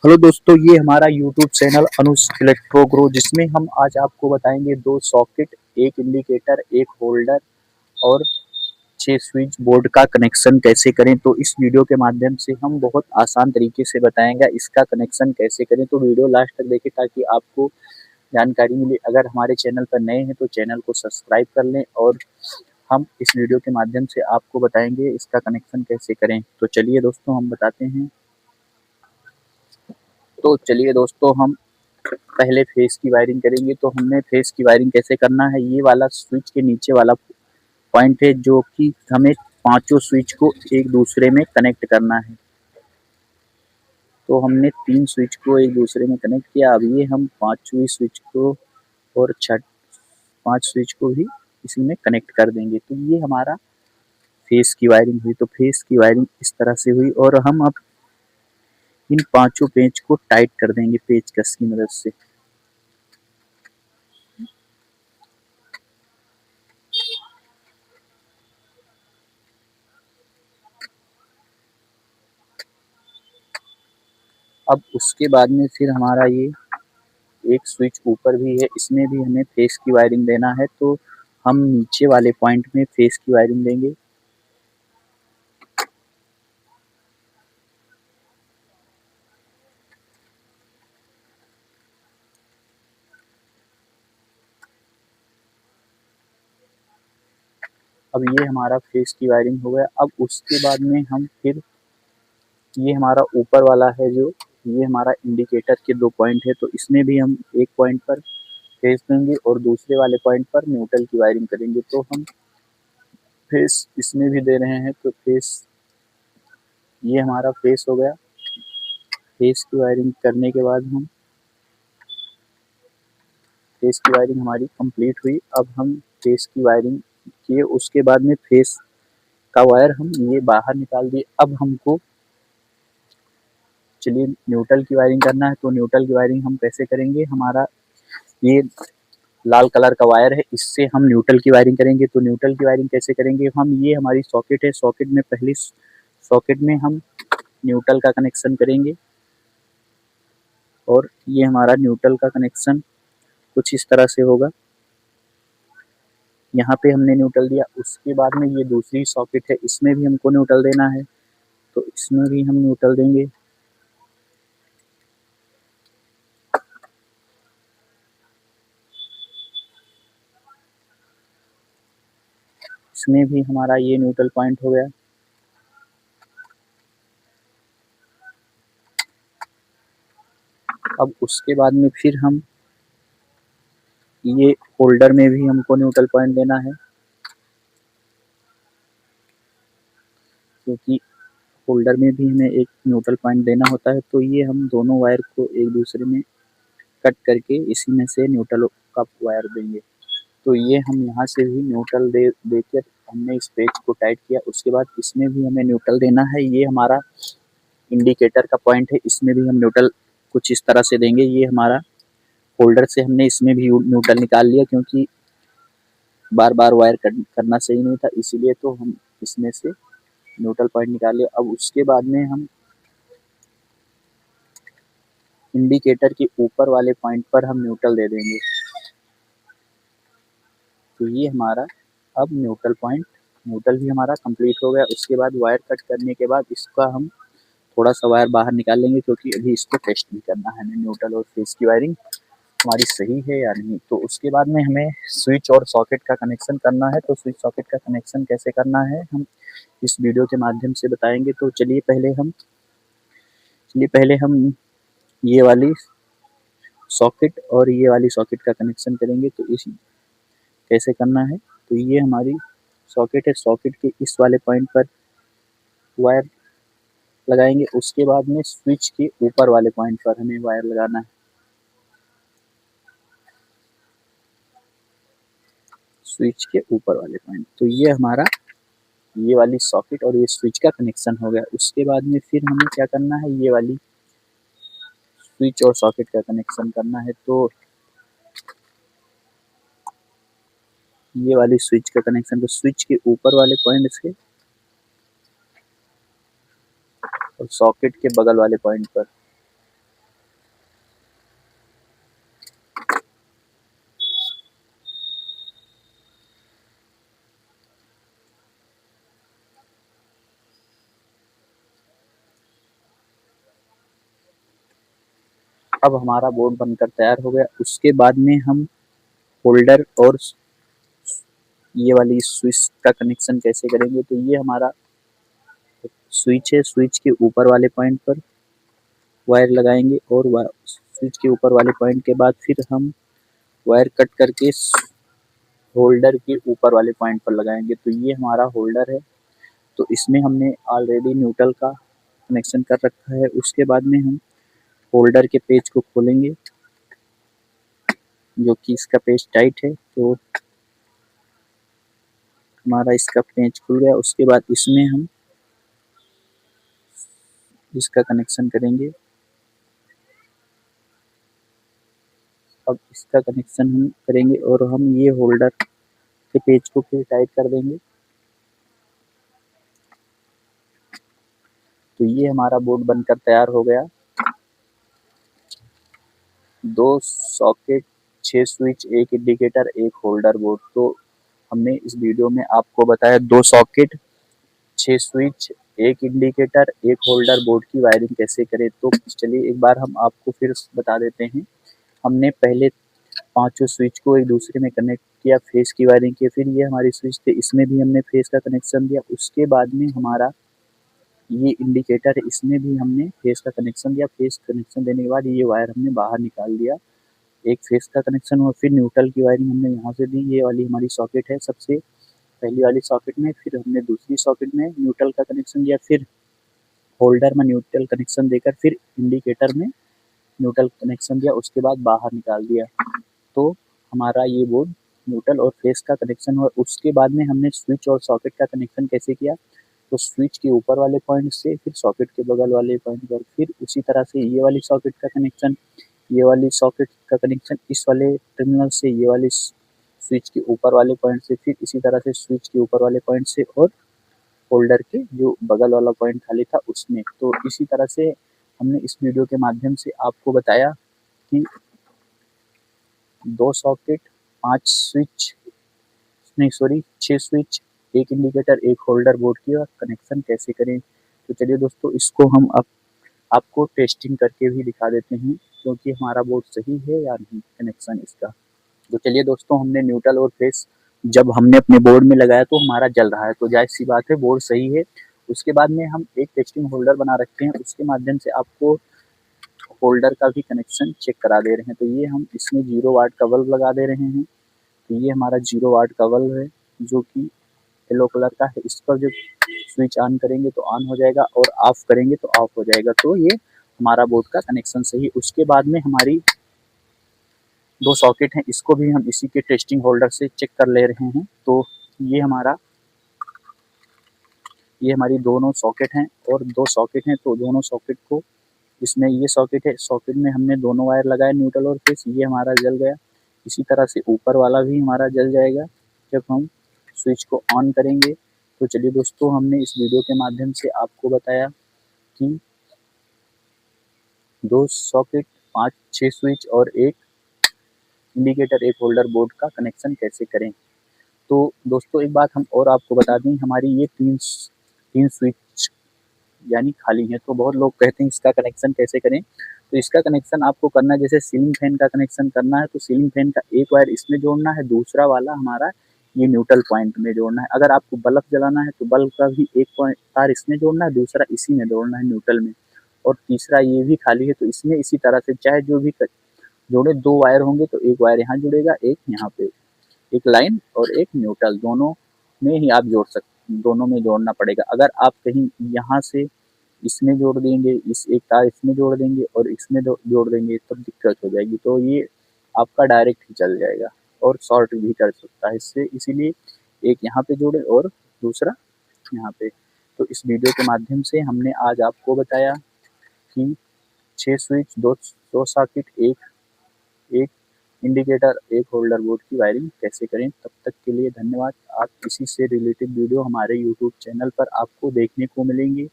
Hello दोस्तों, ये हमारा यूट्यूब चैनल अनुज इलेक्ट्रो ग्रो, जिसमें हम आज आपको बताएंगे दो सॉकेट, एक इंडिकेटर, एक होल्डर और 6 स्विच बोर्ड का कनेक्शन कैसे करें। तो इस वीडियो के माध्यम से हम बहुत आसान तरीके से बताएंगे इसका कनेक्शन कैसे करें। तो वीडियो लास्ट तक देखें ताकि आपको जानकारी मिले। अगर हमारे चैनल पर नए हैं तो चैनल को सब्सक्राइब कर लें और हम इस वीडियो के माध्यम से आपको बताएंगे इसका कनेक्शन कैसे करें। तो चलिए दोस्तों हम बताते हैं। तो चलिए दोस्तों हम पहले फेस की वायरिंग करेंगे। तो हमने फेस की वायरिंग कैसे करना है, ये वाला स्विच के नीचे वाला पॉइंट है जो कि हमें पांचों स्विच को एक दूसरे में कनेक्ट करना है। तो हमने 3 स्विच को एक दूसरे में कनेक्ट किया। अब ये हम पांचवी स्विच को और 5 स्विच को भी इसी में कनेक्ट कर देंगे। तो ये हमारा फेस की वायरिंग हुई। तो फेस की वायरिंग इस तरह से हुई और हम अब इन पांचों पेच को टाइट कर देंगे पेचकस की मदद से। अब उसके बाद में फिर हमारा ये एक स्विच ऊपर भी है, इसमें भी हमें फेस की वायरिंग देना है। तो हम नीचे वाले पॉइंट में फेस की वायरिंग देंगे। अब ये हमारा फेस की वायरिंग हो गया। अब उसके बाद में हम फिर ये हमारा ऊपर वाला है जो ये हमारा इंडिकेटर के 2 पॉइंट है, तो इसमें भी हम एक पॉइंट पर फेस देंगे और दूसरे वाले पॉइंट पर न्यूट्रल की वायरिंग करेंगे। तो हम फेस इसमें भी दे रहे हैं। तो फेस ये हमारा फेस हो गया। फेस की वायरिंग करने के बाद हम फेस की वायरिंग हमारी कंप्लीट हुई। अब हम फेस की वायरिंग किए, उसके बाद में फेस का वायर हम ये बाहर निकाल दिए। अब हमको चलिए न्यूट्रल की वायरिंग करना है। तो न्यूट्रल की वायरिंग हम कैसे करेंगे, हमारा ये लाल कलर का वायर है, इससे हम न्यूट्रल की वायरिंग करेंगे। तो न्यूट्रल की वायरिंग कैसे करेंगे, हम ये हमारी सॉकेट है, सॉकेट में पहली सॉकेट में हम न्यूट्रल का कनेक्शन करेंगे और ये हमारा न्यूट्रल का कनेक्शन कुछ इस तरह से होगा। यहाँ पे हमने न्यूट्रल दिया। उसके बाद में ये दूसरी सॉकेट है, इसमें भी हमको न्यूट्रल देना है। तो इसमें भी हम न्यूट्रल देंगे। इसमें भी हमारा ये न्यूट्रल पॉइंट हो गया। अब उसके बाद में फिर हम ये होल्डर में भी हमको न्यूट्रल पॉइंट देना है, क्योंकि होल्डर में भी हमें एक न्यूट्रल पॉइंट देना होता है। तो ये हम दोनों वायर को एक दूसरे में कट करके इसी में से न्यूट्रल का वायर देंगे। तो ये हम यहाँ से भी न्यूट्रल देकर हमने इस पेज को टाइट किया। उसके बाद इसमें भी हमें न्यूट्रल देना है। ये हमारा इंडिकेटर का पॉइंट है, इसमें भी हम न्यूट्रल कुछ इस तरह से देंगे। ये हमारा होल्डर से हमने इसमें भी न्यूट्रल निकाल लिया, क्योंकि बार बार वायर करना सही नहीं था, इसीलिए तो हम इसमें से न्यूट्रल पॉइंट निकाल लिया। अब उसके बाद में हम इंडिकेटर के ऊपर वाले पॉइंट पर हम न्यूट्रल दे देंगे। तो ये हमारा अब न्यूट्रल भी हमारा कंप्लीट हो गया। उसके बाद वायर कट करने के बाद इसका हम थोड़ा सा वायर बाहर निकाल लेंगे, क्योंकि अभी इसको टेस्ट भी करना है हमें न्यूट्रल और फेस की वायरिंग हमारी सही है या नहीं। तो उसके बाद में हमें स्विच और सॉकेट का कनेक्शन करना है। तो स्विच सॉकेट का कनेक्शन कैसे करना है हम इस वीडियो के माध्यम से बताएंगे। तो चलिए पहले हम ये वाली सॉकेट और ये वाली सॉकेट का कनेक्शन करेंगे। तो इस कैसे करना है, तो ये हमारी सॉकेट है, सॉकेट के इस वाले पॉइंट पर वायर लगाएंगे। उसके बाद में स्विच के ऊपर वाले पॉइंट पर हमें वायर लगाना है। स्विच के ऊपर वाले पॉइंट, तो ये हमारा ये वाली सॉकेट और ये स्विच का कनेक्शन हो गया। उसके बाद में फिर हमें क्या करना है, ये वाली स्विच और सॉकेट का कनेक्शन करना है। तो ये वाली स्विच का कनेक्शन तो स्विच के ऊपर वाले पॉइंट से और सॉकेट के बगल वाले पॉइंट पर अब हमारा बोर्ड बनकर तैयार हो गया। उसके बाद में हम होल्डर और ये वाली स्विच का कनेक्शन कैसे करेंगे, तो ये हमारा स्विच है, स्विच के ऊपर वाले पॉइंट पर वायर लगाएंगे और स्विच के ऊपर वाले पॉइंट के बाद फिर हम वायर कट करके होल्डर के ऊपर वाले पॉइंट पर लगाएंगे। तो ये हमारा होल्डर है, तो इसमें हमने ऑलरेडी न्यूट्रल का कनेक्शन कर रखा है। उसके बाद में हम होल्डर के पेज को खोलेंगे, जो कि इसका पेज टाइट है, तो हमारा इसका पेज खुल गया। उसके बाद इसमें हम इसका कनेक्शन करेंगे। अब इसका कनेक्शन हम करेंगे और हम ये होल्डर के पेज को फिर टाइट कर देंगे। तो ये हमारा बोर्ड बनकर तैयार हो गया। 2 socket, 6 switch, 1 indicator, 1 holder board. तो हमने इस वीडियो में आपको बताया 2 socket, 6 switch, 1 indicator, 1 holder board की वायरिंग कैसे करें। तो चलिए एक बार हम आपको फिर बता देते हैं। हमने पहले पांचों स्विच को एक दूसरे में कनेक्ट किया, फेस की वायरिंग की, फिर ये हमारी स्विच थे, इसमें भी हमने फेस का कनेक्शन दिया। उसके बाद में हमारा ये इंडिकेटर है, इसमें भी हमने फेस का कनेक्शन दिया। फेस कनेक्शन देने के बाद ये वायर हमने बाहर निकाल दिया, एक फेस का कनेक्शन हुआ। फिर न्यूट्रल की वायरिंग हमने यहाँ से दी, ये वाली हमारी सॉकेट है सबसे पहली वाली सॉकेट में, फिर हमने दूसरी सॉकेट में न्यूट्रल का कनेक्शन दिया, फिर होल्डर में न्यूट्रल कनेक्शन देकर फिर इंडिकेटर में न्यूट्रल कनेक्शन दिया, उसके बाद बाहर निकाल दिया। तो हमारा ये बोर्ड न्यूट्रल और फेस का कनेक्शन हुआ। उसके बाद में हमने स्विच और सॉकेट का कनेक्शन कैसे किया, तो स्विच के ऊपर वाले पॉइंट से फिर सॉकेट के बगल वाले पॉइंट पर, फिर उसी तरह से ये वाली सॉकेट का कनेक्शन, ये वाली सॉकेट का कनेक्शन इस वाले टर्मिनल से ये वाली स्विच के ऊपर वाले पॉइंट से, फिर इसी तरह से स्विच के ऊपर वाले पॉइंट से और होल्डर के जो बगल वाला पॉइंट खाली था उसमें। तो इसी तरह से हमने इस वीडियो के माध्यम से आपको बताया कि 2 सॉकेट, 5 स्विच, नहीं sorry 6 switch, 1 indicator, 1 holder board की कनेक्शन कैसे करें। तो चलिए दोस्तों, इसको हम अब आपको टेस्टिंग करके भी दिखा देते हैं, क्योंकि हमारा बोर्ड सही है या नहीं कनेक्शन इसका। तो चलिए दोस्तों, हमने न्यूट्रल और फेस जब हमने अपने बोर्ड में लगाया तो हमारा जल रहा है, तो जाहिर सी बात है बोर्ड सही है। उसके बाद में हम एक टेस्टिंग होल्डर बना रखते हैं, उसके माध्यम से आपको होल्डर का भी कनेक्शन चेक करा दे रहे हैं। तो ये हम इसमें 0 वाट का बल्ब लगा दे रहे हैं। तो ये हमारा 0 वाट का बल्ब है, जो कि येलो कलर का है। इस पर जब स्विच ऑन करेंगे तो ऑन हो जाएगा और ऑफ करेंगे तो ऑफ हो जाएगा। तो ये हमारा बोर्ड का कनेक्शन सही। उसके बाद में हमारी 2 सॉकेट हैं, इसको भी हम इसी के टेस्टिंग होल्डर से चेक कर ले रहे हैं। तो ये हमारी दोनों सॉकेट हैं और 2 सॉकेट हैं, तो दोनों सॉकेट को इसमें ये सॉकेट है, सॉकेट में हमने दोनों वायर लगाए न्यूट्रल और फेस, ये हमारा जल गया। इसी तरह से ऊपर वाला भी हमारा जल जाएगा जब हम स्विच को ऑन करेंगे। तो चलिए दोस्तों, हमने इस वीडियो के माध्यम से आपको बताया कि 2 सॉकेट, 5-6 स्विच और 1 इंडिकेटर, 1 होल्डर बोर्ड का कनेक्शन कैसे करें। तो दोस्तों एक बात हम और आपको बता दें, हमारी ये तीन स्विच यानी खाली है। तो बहुत लोग कहते हैं इसका कनेक्शन कैसे करें। तो इसका कनेक्शन आपको करना है, जैसे सीलिंग फैन का कनेक्शन करना है तो सीलिंग फैन का एक वायर इसमें जोड़ना है, दूसरा वाला हमारा ये न्यूट्रल पॉइंट में जोड़ना है। अगर आपको बल्ब जलाना है तो बल्ब का भी एक पॉइंट तार इसमें जोड़ना है, दूसरा इसी में जोड़ना है न्यूट्रल में, और तीसरा ये भी खाली है तो इसमें इसी तरह से चाहे जो भी जोड़े, 2 वायर होंगे तो एक वायर यहाँ जुड़ेगा, एक यहाँ पे, एक लाइन और एक न्यूट्रल, दोनों में ही आप जोड़ सकते, दोनों में जोड़ना पड़ेगा। अगर आप कहीं यहाँ से इसमें जोड़ देंगे, इस एक तार इसमें जोड़ देंगे और इसमें जोड़ देंगे तब दिक्कत हो जाएगी। तो ये आपका डायरेक्ट ही चल जाएगा और शॉर्ट भी कर सकता है इससे, इसीलिए एक यहाँ पे जोड़े और दूसरा यहाँ पे। तो इस वीडियो के माध्यम से हमने आज आपको बताया कि 6 स्विच, 2 सॉकेट, एक इंडिकेटर, एक होल्डर बोर्ड की वायरिंग कैसे करें। तब तक के लिए धन्यवाद। आप इसी से रिलेटेड वीडियो हमारे यूट्यूब चैनल पर आपको देखने को मिलेंगे।